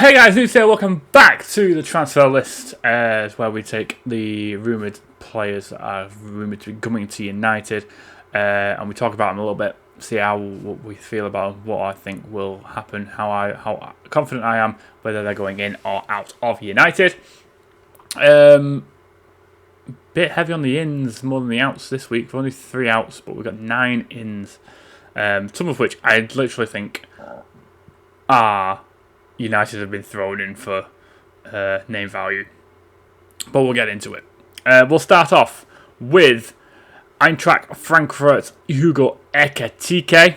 Hey guys, Luke here. Welcome back to the transfer list, where we take the rumoured players that are rumoured to be coming to United, and we talk about them a little bit, see what we feel about them, what I think will happen, how confident I am whether they're going in or out of United. Bit heavy on the ins more than the outs this week. We've only 3 outs, but we've got 9 ins, some of which I literally think are United have been thrown in for name value. But we'll get into it. We'll start off with Eintracht Frankfurt Hugo Ekitike.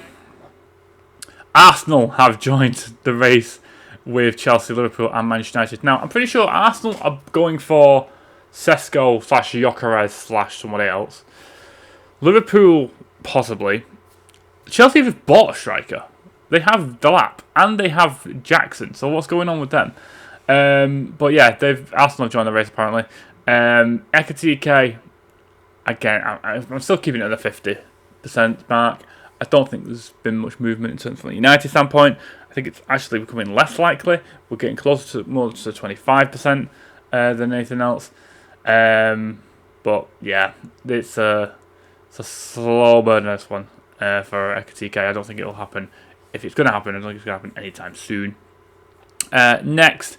Arsenal have joined the race with Chelsea, Liverpool and Manchester United. Now, I'm pretty sure Arsenal are going for Sesko / Gyökeres / somebody else. Liverpool, possibly. Chelsea have bought a striker. They have Delap and they have Jackson. So what's going on with them? But yeah, Arsenal have joined the race apparently. Ekitike, again, I'm still keeping it at the 50% mark. I don't think there's been much movement in terms from a United standpoint. I think it's actually becoming less likely. We're getting closer to more to 25% than anything else. But yeah, it's a slow burn this one for Ekitike. I don't think it'll happen. If it's going to happen, I don't think it's going to happen anytime soon. Next,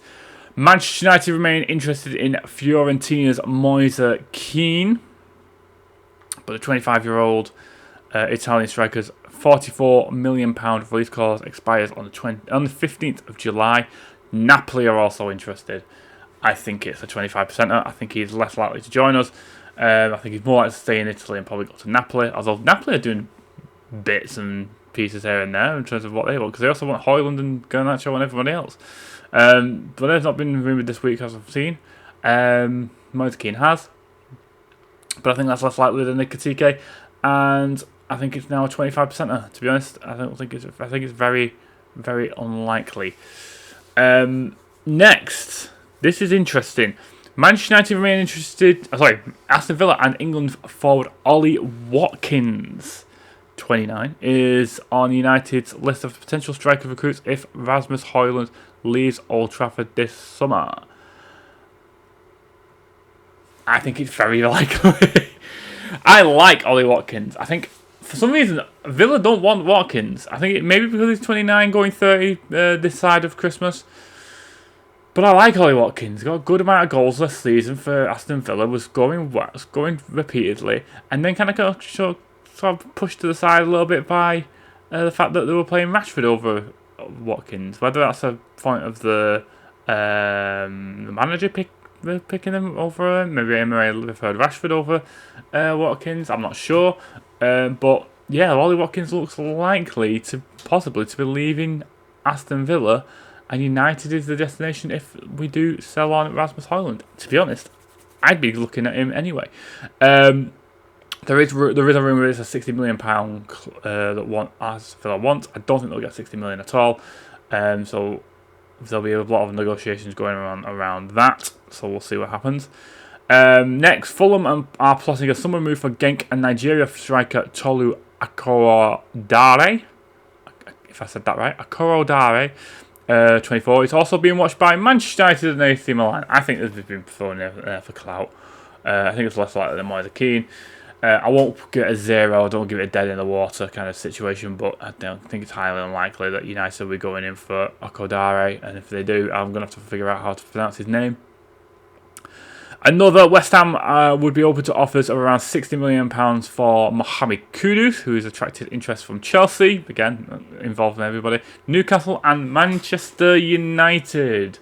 Manchester United remain interested in Fiorentina's Moise Kean. But the 25-year-old Italian striker's £44 million release clause expires on the 15th of July. Napoli are also interested. I think it's a 25%. I think he's less likely to join us. I think he's more likely to stay in Italy and probably go to Napoli. Although Napoli are doing bits and pieces here and there in terms of what they want, because they also want Højlund and Garnacho and everybody else. But they've not been rumoured this week, as I've seen. Moise Kean has, but I think that's less likely than Ekitike, and I think it's now a 25%. To be honest, I think it's very, very unlikely. Next, this is interesting. Manchester United remain interested. Aston Villa and England forward Ollie Watkins, 29, is on United's list of potential striker recruits if Rasmus Højlund leaves Old Trafford this summer. I think it's very likely. I like Ollie Watkins. I think for some reason Villa don't want Watkins. I think maybe because he's 29 going 30 this side of Christmas. But I like Ollie Watkins. Got a good amount of goals this season for Aston Villa. Was scoring repeatedly, and then kind of sort of pushed to the side a little bit by the fact that they were playing Rashford over Watkins. Whether that's a point of the manager picking them over, maybe Emery preferred Rashford over Watkins. I'm not sure, but yeah, Ollie Watkins looks likely to possibly to be leaving Aston Villa. And United is the destination if we do sell on Rasmus Højlund. To be honest, I'd be looking at him anyway. There is a rumour it's a £60 million that Aston Villa wants. I don't think they'll get $60 million at all. So there'll be a lot of negotiations going around that. So we'll see what happens. Next, Fulham are plotting a summer move for Genk and Nigeria striker Tolu Akorodare. If I said that right, Akorodare. 24. It's also being watched by Manchester United and AC Milan. I think this has been thrown there for clout. I think it's less likely than Moise Kean. I won't give it a 0. I don't give it a dead in the water kind of situation, but I don't think it's highly unlikely that United will be going in for Akodare. And if they do, I'm going to have to figure out how to pronounce his name. Another, West Ham would be open to offers of around £60 million for Mohamed Kudus, who has attracted interest from Chelsea, again, involving everybody, Newcastle and Manchester United.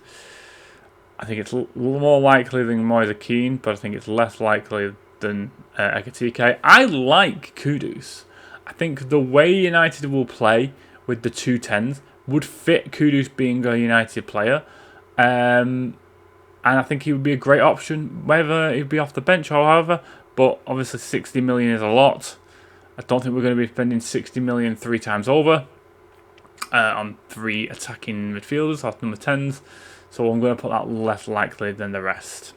I think it's a little more likely than Moise Kean, but I think it's less likely than Ekitike. I like Kudus. I think the way United will play with the 2 10s would fit Kudus being a United player. And I think he would be a great option, whether he'd be off the bench or however. But obviously 60 million is a lot. I don't think we're going to be spending 60 million 3 times over on 3 attacking midfielders, off number 10s. So I'm going to put that less likely than the rest.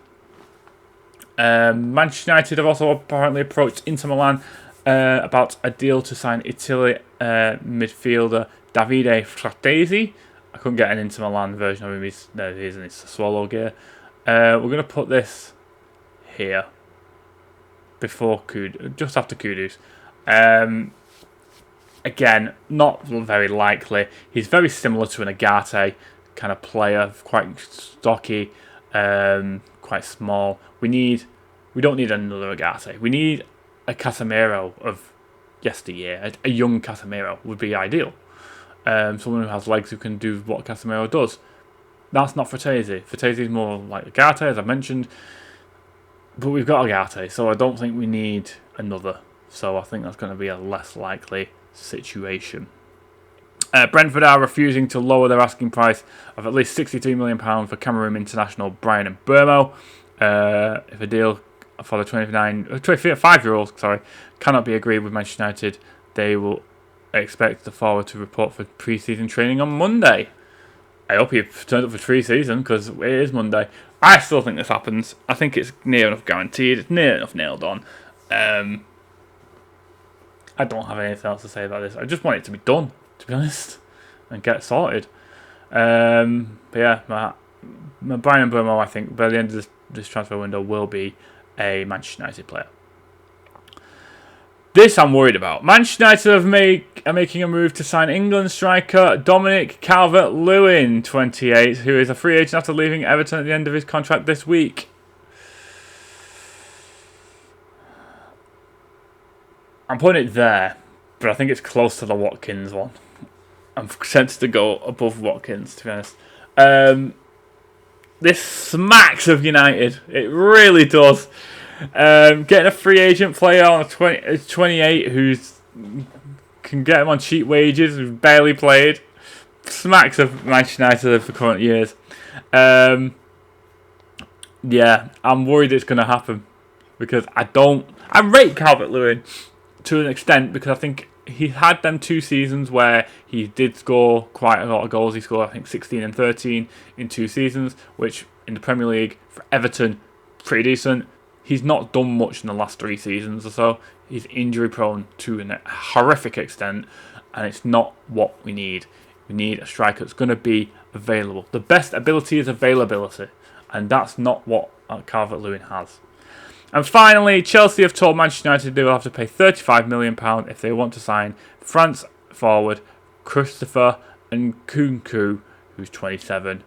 Manchester United have also apparently approached Inter Milan about a deal to sign Italy midfielder Davide Fratesi. I couldn't get an Inter Milan version of him. No, he isn't. It's a Swallow gear. We're going to put this here before just after Kudus. Again, not very likely. He's very similar to an Agate kind of player, quite stocky, quite small. We don't need another Agate. We need a Casemiro of yesteryear. A young Casemiro would be ideal. Someone who has legs who can do what Casemiro does. That's not Fratesi. Fratesi is more like Agate, as I mentioned. But we've got Agate, so I don't think we need another. So I think that's going to be a less likely situation. Brentford are refusing to lower their asking price of at least £63 million for Cameroon international Brian Mbeumo. If a deal for the 25-year-old cannot be agreed with Manchester United, they will expect the forward to report for pre-season training on Monday. I hope he turns up for pre-season because it is Monday. I still think this happens. I think it's near enough guaranteed. It's near enough nailed on. I don't have anything else to say about this. I just want it to be done, to be honest, and get sorted. But yeah, my Brian Mbeumo, I think, by the end of this transfer window, will be a Manchester United player. This I'm worried about. Manchester United are making a move to sign England striker Dominic Calvert-Lewin, 28, who is a free agent after leaving Everton at the end of his contract this week. I'm putting it there, but I think it's close to the Watkins one. I'm tempted to go above Watkins, to be honest. This smacks of United. It really does. Getting a free agent player on a 28 who's can get him on cheap wages, who's barely played. Smacks of Manchester United of the current years. Yeah, I'm worried it's going to happen because I rate Calvert-Lewin to an extent because I think he had them 2 seasons where he did score quite a lot of goals. He scored, I think, 16 and 13 in 2 seasons, which in the Premier League for Everton, pretty decent. He's not done much in the last 3 seasons or so. He's injury prone to a horrific extent, and it's not what we need. We need a striker that's going to be available. The best ability is availability, and that's not what Calvert-Lewin has. And finally, Chelsea have told Manchester United they will have to pay £35 million if they want to sign France forward Christopher Nkunku, who's 27.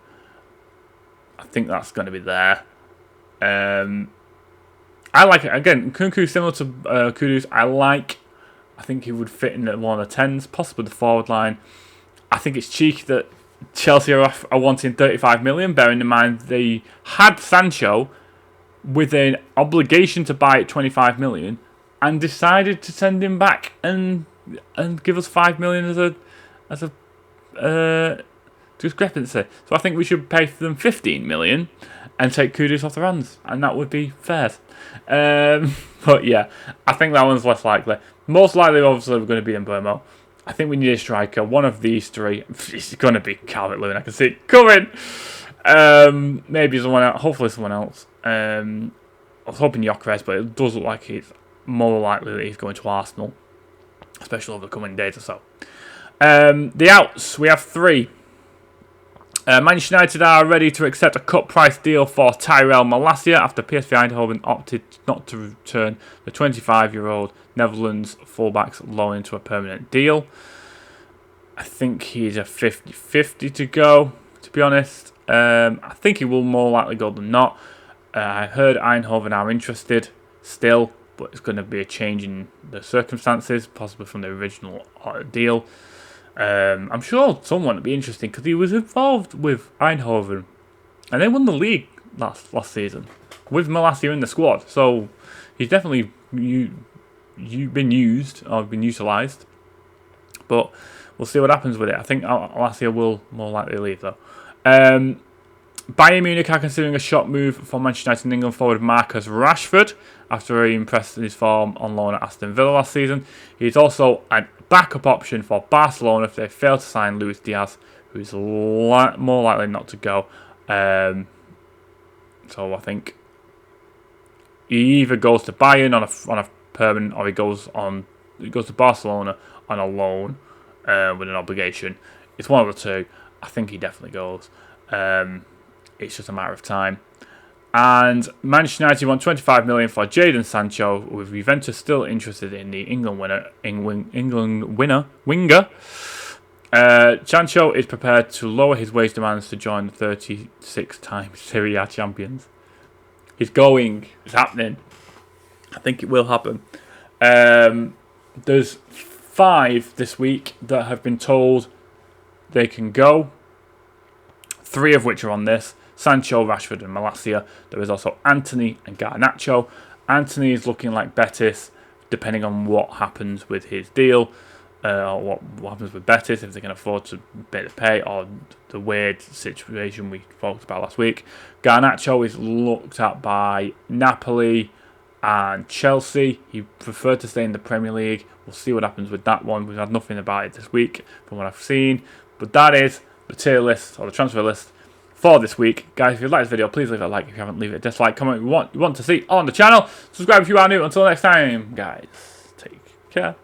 I think that's going to be there. I like it. Again, Nkunku similar to Kudus. I think he would fit in at one of the 10s, possibly the forward line. I think it's cheeky that Chelsea are wanting £35 million, bearing in mind they had Sancho with an obligation to buy at £25 million and decided to send him back and give us £5 million as a discrepancy. So I think we should pay them £15 million and take Kudus off their hands, and that would be fair. But yeah, I think that one's less likely. Most likely, obviously, we're going to be Mbeumo. I think we need a striker. One of these 3. It's going to be Calvert-Lewin. I can see it coming. Maybe someone else. Hopefully someone else. I was hoping Gyökeres, but it does look like it's more likely that he's going to Arsenal, especially over the coming days or so. The outs, we have 3. Manchester United are ready to accept a cut price deal for Tyrell Malacia after PSV Eindhoven opted not to return the 25-year-old Netherlands fullback's loan into a permanent deal. I think he's a 50-50 to go, to be honest. I think he will more likely go than not. I heard Eindhoven are interested still, but it's going to be a change in the circumstances, possibly from the original deal. I'm sure someone would be interesting because he was involved with Eindhoven and they won the league last season with Malacia in the squad. So he's definitely been used or been utilised. But we'll see what happens with it. I think Malacia will more likely leave though. Bayern Munich are considering a shot move for Manchester United and England forward Marcus Rashford after he impressed in his form on loan at Aston Villa last season. He's also a backup option for Barcelona if they fail to sign Luis Diaz, who is more likely not to go. So I think he either goes to Bayern on a permanent, or he goes to Barcelona on a loan with an obligation. It's one of the two. I think he definitely goes. It's just a matter of time. And Manchester United want 25 million for Jadon Sancho, with Juventus still interested in the England winger. Sancho is prepared to lower his wage demands to join the 36-time Serie A champions. He's going. It's happening. I think it will happen. There's 5 this week that have been told they can go. 3 of which are on this. Sancho, Rashford and Malacia. There is also Anthony and Garnacho. Anthony is looking like Betis, depending on what happens with his deal, or what happens with Betis, if they can afford to pay the pay, or the weird situation we talked about last week. Garnacho is looked at by Napoli and Chelsea. He preferred to stay in the Premier League. We'll see what happens with that one. We've had nothing about it this week from what I've seen. But that is the tier list, or the transfer list, for this week. Guys, if you like this video, please leave it a like. If you haven't, leave it a dislike. Comment what you want to see on the channel. Subscribe if you are new. Until next time, guys, take care.